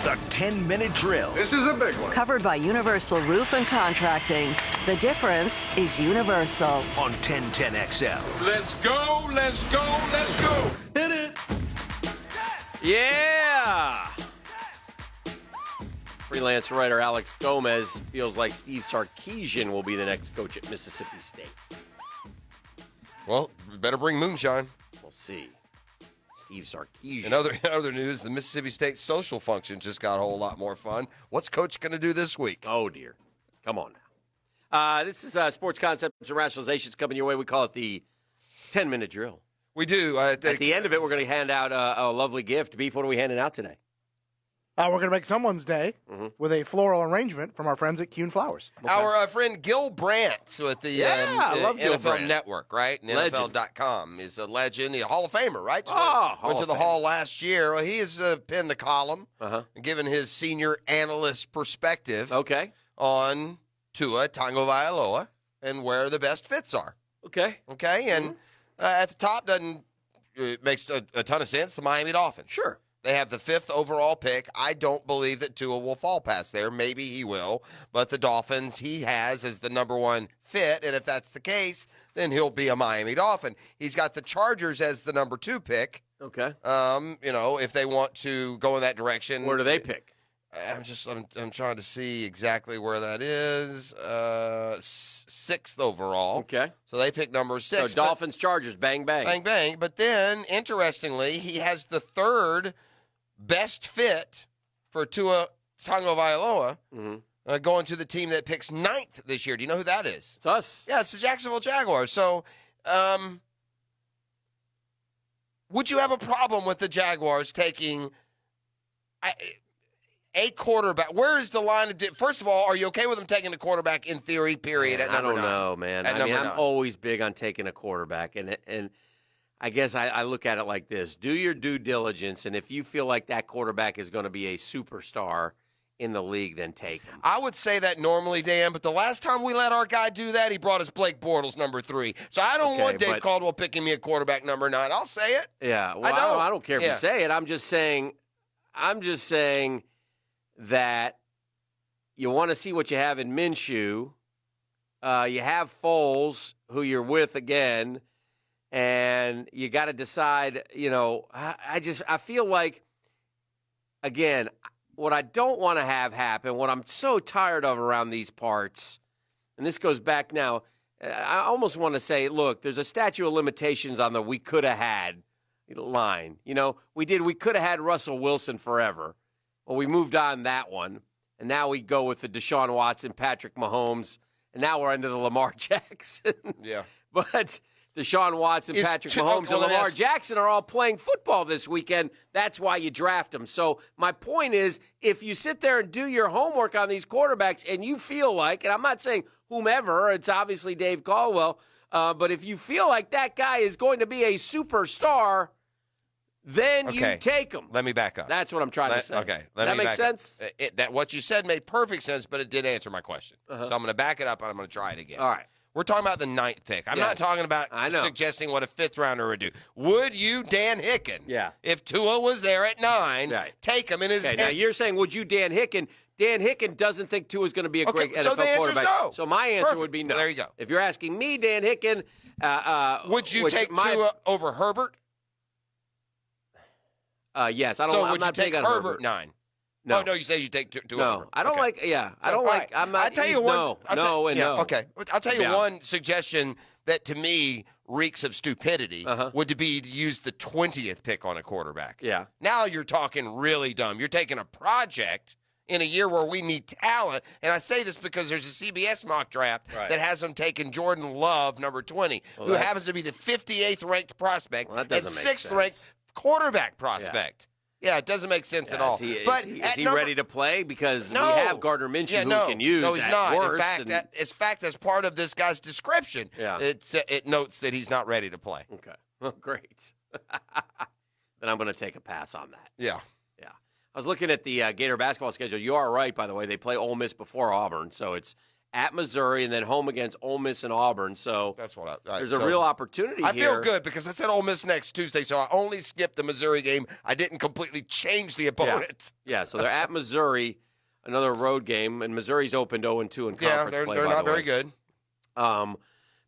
The 10-minute drill. This is a big one. Covered by Universal Roof and Contracting. The difference is Universal. On 1010XL. Let's go, let's go, let's go. Hit it. Yeah! Freelance writer Alex Gomez feels like Steve Sarkisian will be the next coach at Mississippi State. Well, we better bring moonshine. We'll see. Steve Sarkisian. In other news, the Mississippi State social function just got a whole lot more fun. What's Coach going to do this week? Oh, dear. Come on now. This is Sports Concepts and Rationalizations coming your way. We call it the 10-minute drill. We do. At the end of it, we're going to hand out a lovely gift. Beef, what are we handing out today? We're going to make someone's day with a floral arrangement from our friends at Kuhn Flowers. Okay. Our friend Gil Brandt with the I love Gil NFL Brandt. Network, right? And NFL.com is a legend, a Hall of Famer, right? Hall to of the Famer. Hall last year. Well, he has penned a column, given his senior analyst perspective on Tua Tagovailoa and where the best fits are. Okay. And at the top it makes a ton of sense, the Miami Dolphins. Sure. They have the 5th overall pick. I don't believe that Tua will fall past there. Maybe he will. But the Dolphins he has as the number 1 fit. And if that's the case, then he'll be a Miami Dolphin. He's got the Chargers as the number 2 pick. Okay. If they want to go in that direction. Where do they pick? I'm trying to see exactly where that is. 6th overall. Okay. So they pick number 6. So Dolphins, Chargers, bang, bang. Bang, bang. But then, interestingly, he has the 3rd best fit for Tua Tagovailoa going to the team that picks 9th this year. Do you know who that is? It's us. Yeah, it's the Jacksonville Jaguars. So, would you have a problem with the Jaguars taking a quarterback? Where is the line of first of all, are you okay with them taking a quarterback in theory, period, at number 9? I don't know, man. I'm always big on taking a quarterback, and I guess I look at it like this. Do your due diligence, and if you feel like that quarterback is going to be a superstar in the league, then take him. I would say that normally, Dan, but the last time we let our guy do that, he brought us Blake Bortles, number 3. So I don't want Dave Caldwell picking me a quarterback number 9. I'll say it. Yeah, well, I don't care if you say it. I'm just saying that you want to see what you have in Minshew. You have Foles, who you're with again, and you got to decide, I feel like, again, what I don't want to have happen, what I'm so tired of around these parts, and this goes back now, I almost want to say, look, there's a statute of limitations on the we could have had line. We could have had Russell Wilson forever. Well, we moved on that one, and now we go with the Deshaun Watson, Patrick Mahomes, and now we're into the Lamar Jackson. Yeah. But Deshaun Watson, Patrick Mahomes, and Lamar Jackson are all playing football this weekend. That's why you draft them. So my point is, if you sit there and do your homework on these quarterbacks and you feel like, and I'm not saying whomever, it's obviously Dave Caldwell, but if you feel like that guy is going to be a superstar, then you take him. Let me back up. That's what I'm trying to say. Okay. Does that make sense? What you said made perfect sense, but it did answer my question. So I'm going to back it up, and I'm going to try it again. All right. We're talking about the 9th pick. I'm not talking about suggesting what a 5th rounder would do. Would you, Dan Hicken, if Tua was there at 9, take him in his now you're saying, would you, Dan Hicken? Dan Hicken doesn't think Tua's going to be a great NFL so the quarterback. No. So my answer would be no. Well, there you go. If you're asking me, Dan Hicken, would you take Tua over Herbert? Yes. I'm not big on Herbert 9? No. Oh, no, you say you take Tua No, over. I don't like, I don't like, I'm not, I'll tell you one. No. Okay. I'll tell you one suggestion that to me reeks of stupidity would be to use the 20th pick on a quarterback. Yeah. Now you're talking really dumb. You're taking a project in a year where we need talent, and I say this because there's a CBS mock draft that has them taking Jordan Love, number 20, who happens to be the 58th ranked prospect and 6th ranked quarterback prospect. Yeah, it doesn't make sense at all. Is he ready to play? Because we have Gardner Minshew who can use. No, he's not. Worst, in fact, as part of this guy's description, it notes that he's not ready to play. Okay. Well, great. Then I'm going to take a pass on that. Yeah. I was looking at the Gator basketball schedule. You are right, by the way. They play Ole Miss before Auburn, so it's at Missouri, and then home against Ole Miss and Auburn. So That's what there's a real opportunity I here. feel good because I said Ole Miss next Tuesday, so I only skipped the Missouri game. I didn't completely change the opponent. Yeah, so they're at Missouri, another road game, and Missouri's opened 0-2 in conference play. They're by not the very way. good.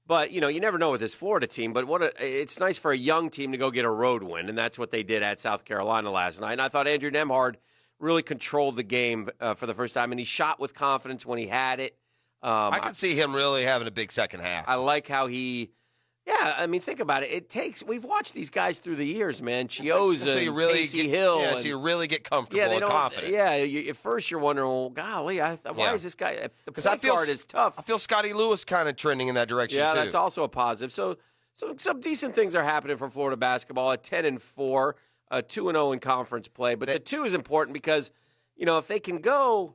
But, you never know with this Florida team. But it's nice for a young team to go get a road win, and that's what they did at South Carolina last night. And I thought Andrew Nemhard really controlled the game for the first time, and he shot with confidence when he had it. I could see him really having a big second half. I like how he think about it. We've watched these guys through the years, man. Chioza, Casey Hill. Yeah, until you really get comfortable and confident. Yeah, at first you're wondering, well, golly, why is this guy? The point guard is tough. I feel Scotty Lewis kind of trending in that direction, yeah, too. that's also a positive. So some decent things are happening for Florida basketball at 10-4, 2-0 in conference play. But the 2 is important because, if they can go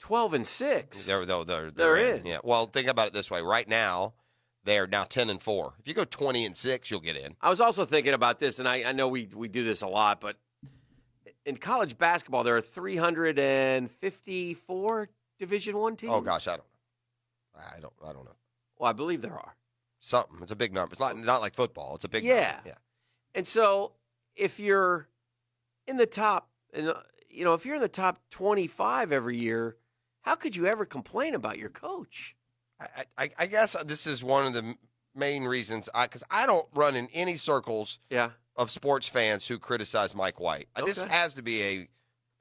12-6, they're in. Yeah. Well, think about it this way. Right now, they're now 10-4. If you go 20-6, you'll get in. I was also thinking about this, and I know we do this a lot, but in college basketball, there are 354 Division I teams. Oh gosh, I don't know. Well, I believe there are. Something. It's a big number. It's not like football. It's a big number. Yeah. And so if you're in the top, if you're in the top 25 every year, how could you ever complain about your coach? I guess this is one of the main reasons, because I don't run in any circles of sports fans who criticize Mike White. Okay. This has to be a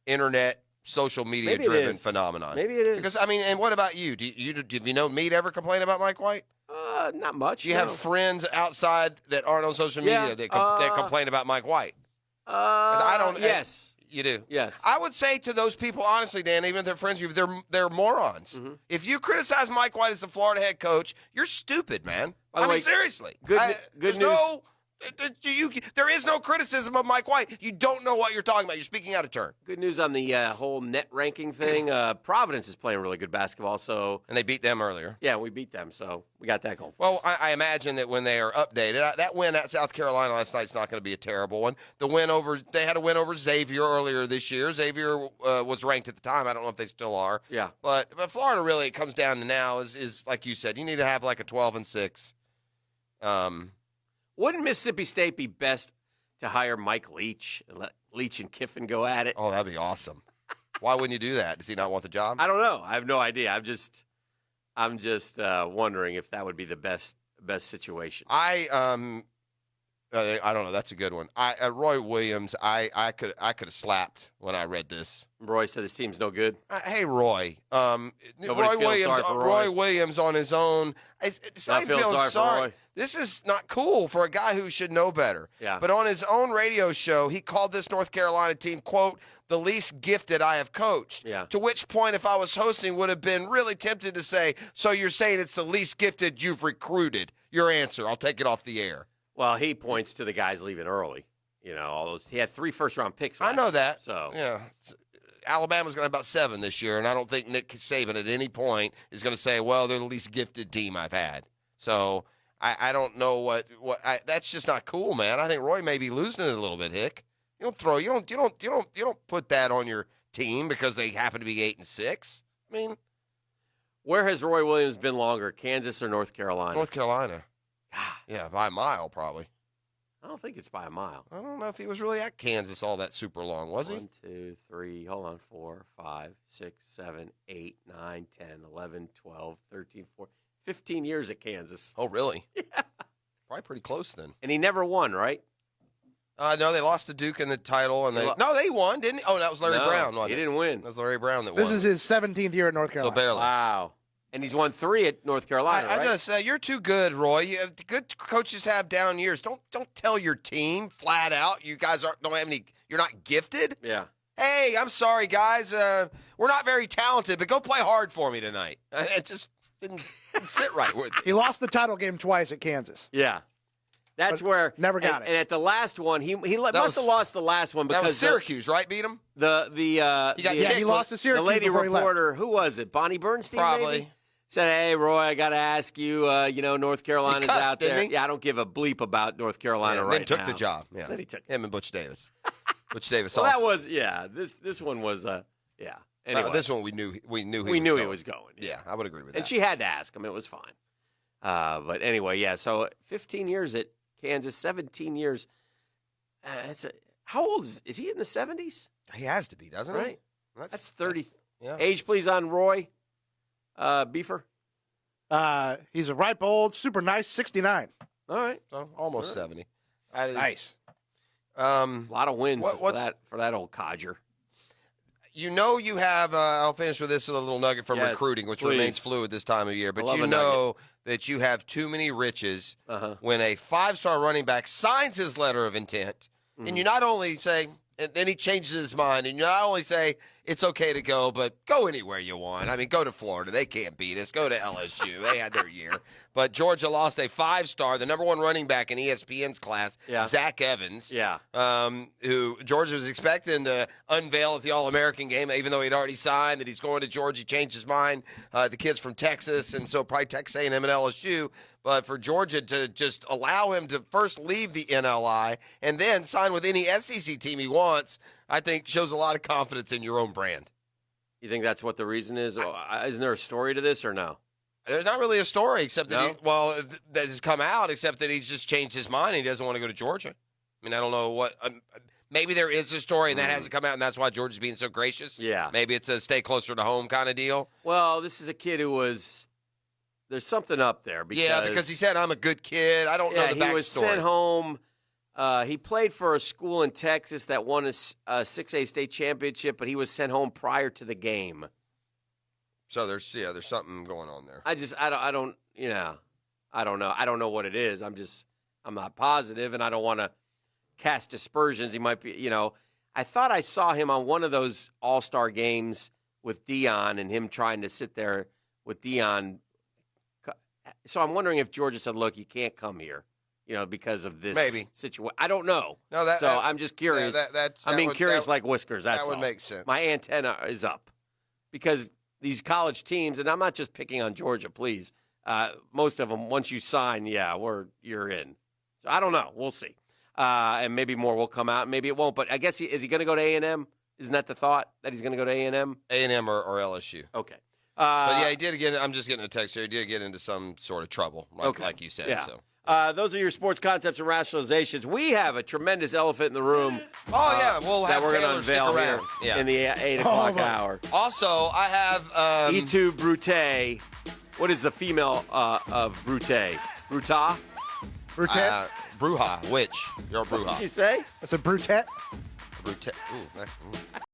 internet, social media-driven phenomenon. Maybe it is. Because, and what about you? Did you know me to ever complain about Mike White? Not much. Do you have friends outside that aren't on social media that complain about Mike White? I don't. Yes. You do? Yes. I would say to those people, honestly, Dan, even if they're friends with you, they're morons. Mm-hmm. If you criticize Mike White as the Florida head coach, you're stupid, man. Seriously. Good news. There is no criticism of Mike White. You don't know what you're talking about. You're speaking out of turn. Good news on the whole net ranking thing. Providence is playing really good basketball, and they beat them earlier. Yeah, we beat them, so we got that going. Well, I imagine that when they are updated, that win at South Carolina last night is not going to be a terrible one. They had a win over Xavier earlier this year. Xavier was ranked at the time. I don't know if they still are. Yeah, but Florida really, it comes down to now is like you said, you need to have like a 12-6. Wouldn't Mississippi State be best to hire Mike Leach and let Leach and Kiffin go at it? Oh, that'd be awesome. Why wouldn't you do that? Does he not want the job? I don't know. I have no idea. I'm just wondering if that would be the best situation. I don't know. That's a good one. Roy Williams. I could have slapped when I read this. Roy said his team's no good. Hey, Roy. Roy Williams on his own. It's not even feeling sorry. This is not cool for a guy who should know better. Yeah. But on his own radio show, he called this North Carolina team, quote, the least gifted I have coached. Yeah. To which point, if I was hosting, would have been really tempted to say, so you're saying it's the least gifted you've recruited. Your answer. I'll take it off the air. Well, he points to the guys leaving early. He had 3 first-round picks. I know that. So yeah, Alabama's going to have about 7 this year, and I don't think Nick Saban at any point is going to say, well, they're the least gifted team I've had. So I don't know that's just not cool, man. I think Roy may be losing it a little bit, Hick. You don't put that on your team because they happen to be 8-6. I mean, where has Roy Williams been longer, Kansas or North Carolina? North Carolina. Yeah, by a mile probably. I don't think it's by a mile. I don't know if he was really at Kansas all that super long, was he? 1, 2, 3, hold on, 4, 5, 6, 7, 8, 9, 10, 11, 12, 13, 14, 15 years at Kansas. Oh, really? Yeah. Probably pretty close then. And he never won, right? No, they lost to Duke in the title, and they won, didn't he? Oh, that was Larry Brown, wasn't it? He didn't win. That was Larry Brown that won. This is his 17th year at North Carolina. So barely. Wow. And he's won 3 at North Carolina, right? I just say you're too good, Roy. Good coaches have down years. Don't tell your team flat out you guys don't have any. You're not gifted. Yeah. Hey, I'm sorry, guys. We're not very talented, but go play hard for me tonight. It just didn't sit right with me. He lost the title game twice at Kansas. Yeah. That's where never got it. And at the last one, he must have lost the last one because that was Syracuse, right? Beat him. He lost to Syracuse. The lady before reporter, who was it? Bonnie Bernstein, probably. Maybe? Said, "Hey, Roy, I got to ask you. North Carolina's cussed, out there. didn't he? Yeah, I don't give a bleep about North Carolina right then now." took the job. Yeah. Then he took him and Butch Davis. Butch Davis. Well, that was This one was anyway, this one we knew he was going. Yeah, I would agree with that. And she had to ask him. It was fine. But anyway, yeah. So 15 years at Kansas, 17 years. How old is he? In the 70s? He has to be, doesn't he? Right. That's 30. Yeah. Age, please, on Roy Beefer. He's a ripe old, super nice 69. All right. So almost 70. Nice. A lot of wins What- for that old codger. You know you have, I'll finish with this little nugget from Yes, recruiting, which please. remains fluid this time of year, but love you a know that you have too many riches when a 5-star running back signs his letter of intent, and you not only say, and then he changes his mind, and you not only say, it's okay to go, but go anywhere you want. I mean, go to Florida. They can't beat us. Go to LSU. They had their year. But Georgia lost a 5-star, the number one running back in ESPN's class, Zach Evans, who Georgia was expecting to unveil at the All-American game, even though he'd already signed that he's going to Georgia. He changed his mind. The kid's from Texas, and so probably Texas A&M and LSU. But for Georgia to just allow him to first leave the NLI and then sign with any SEC team he wants, I think shows a lot of confidence in your own brand. You think that's what the reason is? Isn't there a story to this or no? There's not really a story except that that has come out, except that he's just changed his mind and he doesn't want to go to Georgia. I mean, I don't know what. Maybe there is a story and that hasn't come out, and that's why Georgia's being so gracious. Yeah. Maybe it's a stay closer to home kind of deal. Well, this is a kid who was. There's something up there. Because he said, I'm a good kid. I don't know the backstory. He was sent home. He played for a school in Texas that won a 6A state championship, but he was sent home prior to the game. So there's something going on there. I don't know. I don't know what it is. I'm not positive, and I don't want to cast aspersions. He might be, I thought I saw him on one of those all-star games with Dion and him trying to sit there with Dion. So I'm wondering if Georgia said, look, you can't come here, because of this situation. I don't know. No, I'm just curious. Curious like whiskers. That's that would all. make sense. My antenna is up because these college teams, and I'm not just picking on Georgia, please. Most of them, once you sign, you're in. So I don't know. We'll see. And maybe more will come out. Maybe it won't. But I guess is he going to go to A&M? Isn't that the thought, that he's going to go to A&M? A&M or LSU. Okay. But he did get. I'm just getting a text here. He did get into some sort of trouble, like you said. Yeah. So those are your sports concepts and rationalizations. We have a tremendous elephant in the room. We'll have that we're going to Taylor unveil stick here around. in the 8 o'clock hour. Also, I have E2 Brute. What is the female of Brute? Bruta? Brutette? Bruja, witch. You're a Bruja. What did she say? That's a brutette. Brute. Ooh,